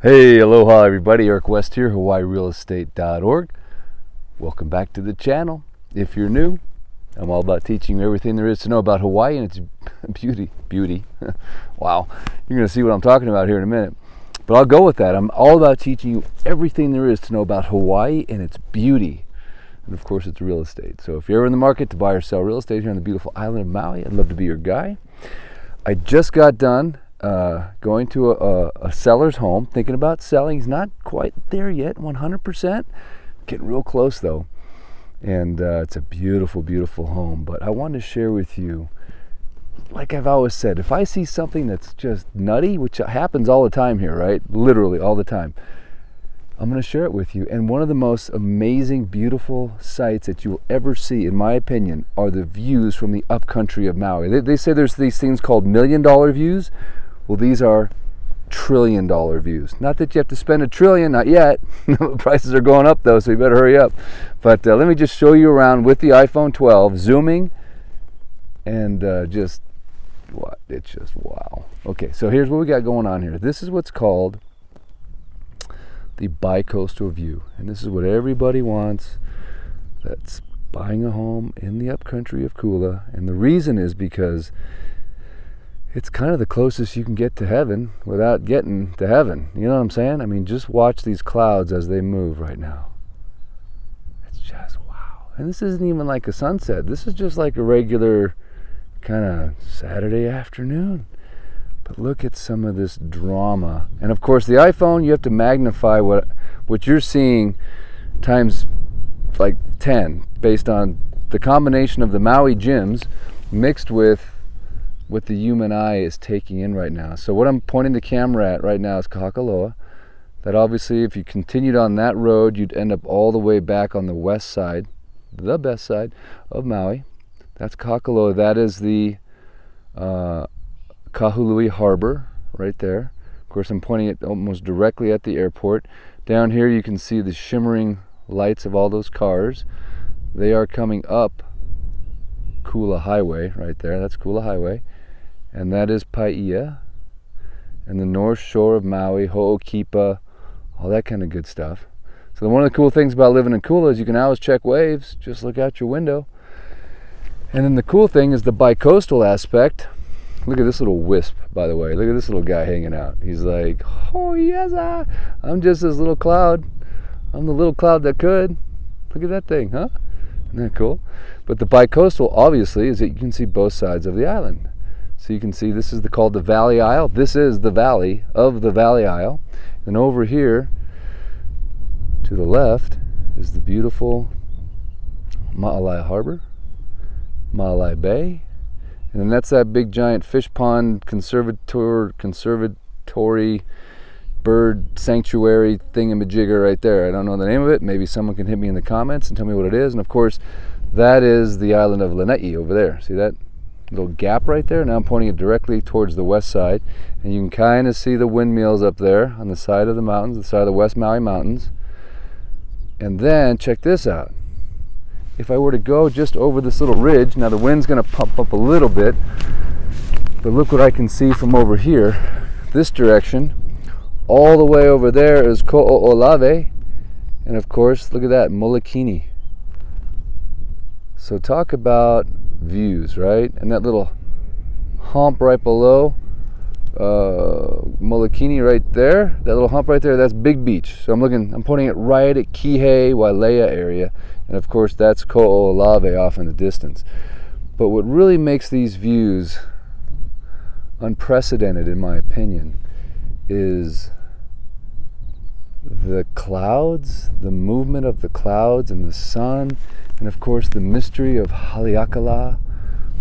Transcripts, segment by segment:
Hey, aloha everybody, Eric West here, hawaiirealestate.org. Welcome back to the channel. If you're new, I'm all about teaching you everything there is to know about Hawaii and its beauty. Wow, you're going to see what I'm talking about here in a minute. But I'll go with that. I'm all about teaching you everything there is to know about Hawaii and its beauty. And of course, it's real estate. So if you're ever in the market to buy or sell real estate here on the beautiful island of Maui, I'd love to be your guy. I just got done going to a seller's home, thinking about selling. He's not quite there yet, 100%. Getting real close though. And it's a beautiful, beautiful home. But I wanted to share with you, like I've always said, if I see something that's just nutty, which happens all the time here, right? Literally all the time, I'm going to share it with you. And one of the most amazing, beautiful sights that you'll ever see, in my opinion, are the views from the upcountry of Maui. They say there's these things called $1 million views. Well, these are $1 trillion views. Not that you have to spend $1 trillion, not yet. Prices are going up though, so you better hurry up. But let me just show you around with the iPhone 12, zooming, and it's just wow. Okay, so here's what we got going on here. This is what's called the bi-coastal view, and this is what everybody wants that's buying a home in the upcountry of Kula. And the reason is because it's kind of the closest you can get to heaven without getting to heaven. You know what I'm saying? I mean, just watch these clouds as they move right now. It's just wow. And this isn't even like a sunset. This is just like a regular kind of Saturday afternoon. But look at some of this drama. And of course, the iPhone, you have to magnify what you're seeing times like 10 based on the combination of the Maui gyms mixed with what the human eye is taking in right now. So what I'm pointing the camera at right now is Kahakaloa. That obviously, if you continued on that road, you'd end up all the way back on the west side, the best side of Maui. That's Kahakaloa. That is the Kahului Harbor right there. Of course, I'm pointing it almost directly at the airport. Down here you can see the shimmering lights of all those cars. They are coming up Kula Highway right there. That's Kula Highway. And that is Paia. And the north shore of Maui, Ho'okipa, all that kind of good stuff. So one of the cool things about living in Kula is you can always check waves. Just look out your window. And then the cool thing is the bi-coastal aspect. Look at this little wisp, by the way. Look at this little guy hanging out. He's like, oh yes, I'm just this little cloud. I'm the little cloud that could. Look at that thing, huh? Isn't that cool? But the bi-coastal, obviously, is that you can see both sides of the island. So you can see this is called the Valley Isle. This is the valley of the Valley Isle. And over here, to the left, is the beautiful Maui Harbor, Maui Bay. And then that's that big giant fish pond conservatory bird sanctuary thingamajigger right there. I don't know the name of it. Maybe someone can hit me in the comments and tell me what it is. And of course, that is the island of Lanai over there. See that little gap right there? Now I'm pointing it directly towards the west side. And you can kind of see the windmills up there on the side of the mountains, the side of the West Maui Mountains. And then check this out. If I were to go just over this little ridge, now the wind's going to pump up a little bit, but look what I can see from over here, this direction. All the way over there is Ko'olave, and of course, look at that, Molokini. So talk about views, right? And that little hump right below, Molokini right there, that little hump right there, that's Big Beach. So I'm pointing it right at Kihei, Wailea area. And of course, that's Ko'olave off in the distance. But what really makes these views unprecedented, in my opinion, is the clouds, the movement of the clouds and the sun, and of course the mystery of Haleakala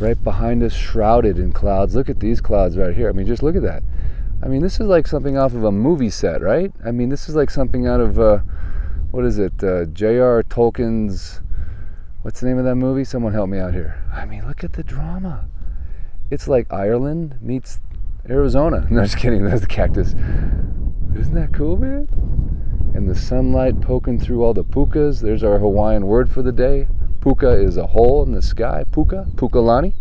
right behind us, shrouded in clouds. Look at these clouds right here. I mean, just look at that. I mean, this is like something off of a movie set, right? I mean, this is like something out of what is it? J.R. Tolkien's, what's the name of that movie? Someone help me out here. I mean, look at the drama. It's like Ireland meets Arizona. No, just kidding. That's the cactus. Isn't that cool, man? And the sunlight poking through all the pukas. There's our Hawaiian word for the day. Puka is a hole in the sky. Puka, pukalani,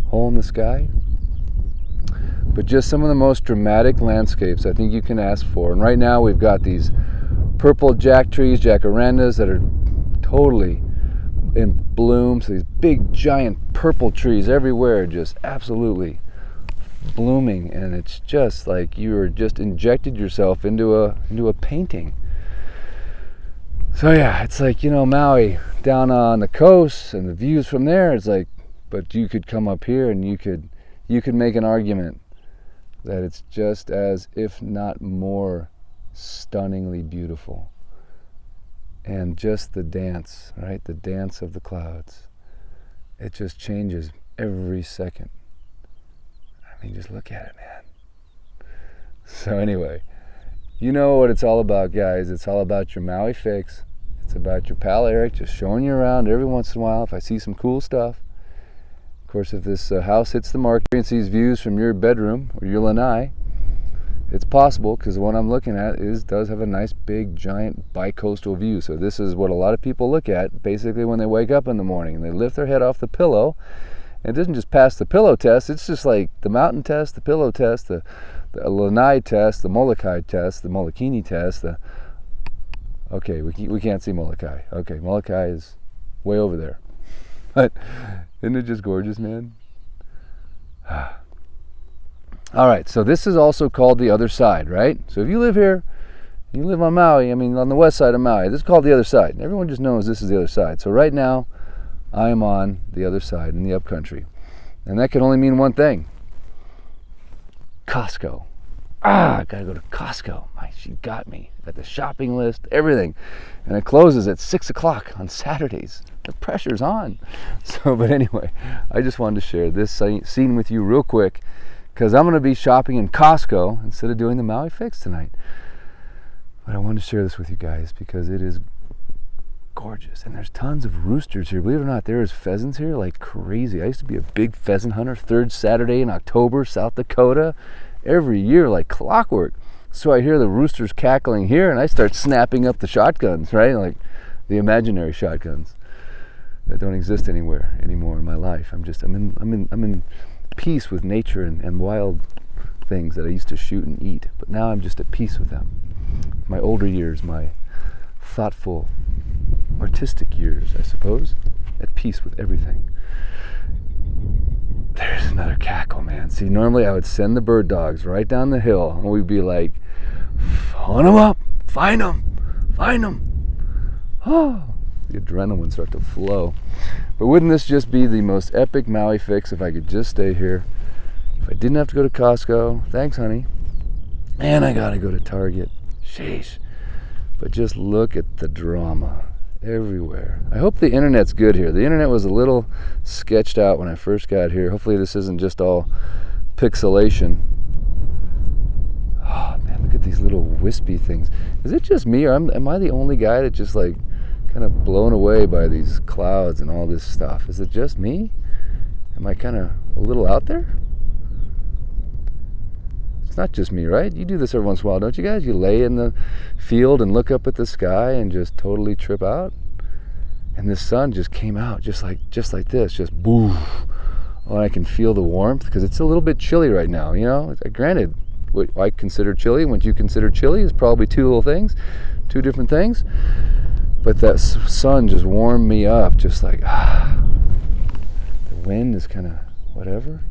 hole in the sky. but just some of the most dramatic landscapes I think you can ask for. And right now we've got these purple jack trees, jacarandas, that are totally in bloom. So these big giant purple trees everywhere, just absolutely blooming, and it's just like you're just injected yourself into a painting. So yeah, it's like, Maui down on the coast and the views from there, it's like, but you could come up here and you could make an argument that it's just as, if not more, stunningly beautiful. And just the dance, right? The dance of the clouds. It just changes every second. I mean, just look at it, man. So anyway, you know what it's all about, guys. It's all about your Maui fix. It's about your pal Eric just showing you around every once in a while if I see some cool stuff. Of course, if this house hits the market and sees views from your bedroom or your lanai, it's possible, because the one I'm looking at does have a nice big giant bi-coastal view. So this is what a lot of people look at basically when they wake up in the morning and they lift their head off the pillow. And it doesn't just pass the pillow test, it's just like the mountain test, the pillow test, the lanai test, the Molokai test, the Molokini test. Okay, we can't see Molokai. Okay, Molokai is way over there. But isn't it just gorgeous, man? All right, so this is also called the other side, right? So if you live here, you live on Maui, on the west side of Maui, this is called the other side. Everyone just knows this is the other side. So right now, I am on the other side in the upcountry. And that can only mean one thing. Costco. I gotta go to Costco. She got me. Got the shopping list, everything. And it closes at 6 o'clock on Saturdays. The pressure's on. But anyway, I just wanted to share this scene with you real quick, because I'm gonna be shopping in Costco instead of doing the Maui Fix tonight. But I wanted to share this with you guys because it is gorgeous, and there's tons of roosters here. Believe it or not, there is pheasants here like crazy. I used to be a big pheasant hunter. Third Saturday in October, South Dakota, every year like clockwork. So I hear the roosters cackling here, and I start snapping up the shotguns, right? Like the imaginary shotguns that don't exist anymore in my life. I'm in peace with nature and wild things that I used to shoot and eat, but now I'm just at peace with them. My older years, my thoughtful, artistic years, I suppose, at peace with everything. There's another cackle, man. See, normally I would send the bird dogs right down the hill, and we'd be like, hunt them up, find them. Oh, the adrenaline would start to flow. But wouldn't this just be the most epic Maui Fix if I could just stay here? If I didn't have to go to Costco, thanks, honey. And I gotta go to Target. Sheesh. But just look at the drama everywhere. I hope the internet's good here. The internet was a little sketched out when I first got here. Hopefully this isn't just all pixelation. Oh man, look at these little wispy things. Is it just me, or am I the only guy that just like kind of blown away by these clouds and all this stuff? Is it just me? Am I kind of a little out there? It's not just me, right? You do this every once in a while, don't you guys? You lay in the field and look up at the sky and just totally trip out. And the sun just came out just like this, just boo. Oh, and I can feel the warmth because it's a little bit chilly right now. Granted, what I consider chilly, what you consider chilly, is probably two different things. But that sun just warmed me up, just like, the wind is kind of whatever.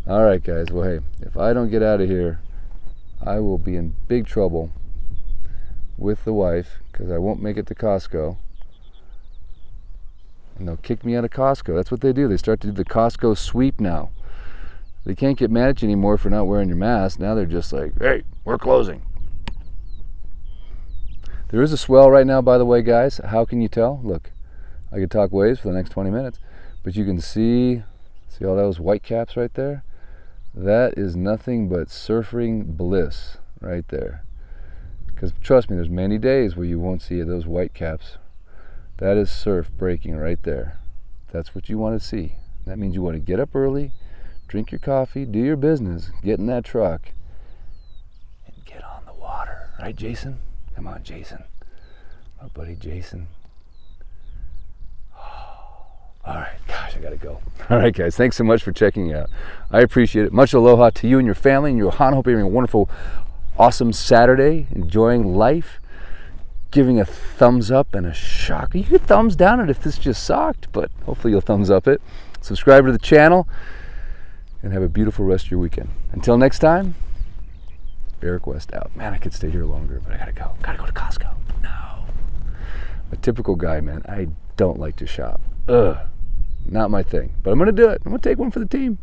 All right, guys. Well, hey, if I don't get out of here, I will be in big trouble with the wife because I won't make it to Costco. And they'll kick me out of Costco. That's what they do. They start to do the Costco sweep now. They can't get mad at you anymore for not wearing your mask. Now they're just like, hey, we're closing. There is a swell right now, by the way, guys. How can you tell? Look, I could talk waves for the next 20 minutes, but you can see all those white caps right there? That is nothing but surfing bliss right there. Because trust me, there's many days where you won't see those white caps. That is surf breaking right there. That's what you want to see. That means you want to get up early, drink your coffee, do your business, get in that truck, and get on the water. Right, Jason? Come on, Jason. My buddy Jason. All right, gosh, I gotta go. All right, guys, thanks so much for checking out. I appreciate it. Much aloha to you and your family and your ohana. Hope you're having a wonderful, awesome Saturday, enjoying life, giving a thumbs up and a shock. You could thumbs down it if this just sucked, but hopefully you'll thumbs up it. Subscribe to the channel and have a beautiful rest of your weekend. Until next time, Eric West out. Man, I could stay here longer, but I gotta go. Gotta go to Costco. No. A typical guy, man. I don't like to shop. Ugh. Not my thing, but I'm going to do it. I'm going to take one for the team.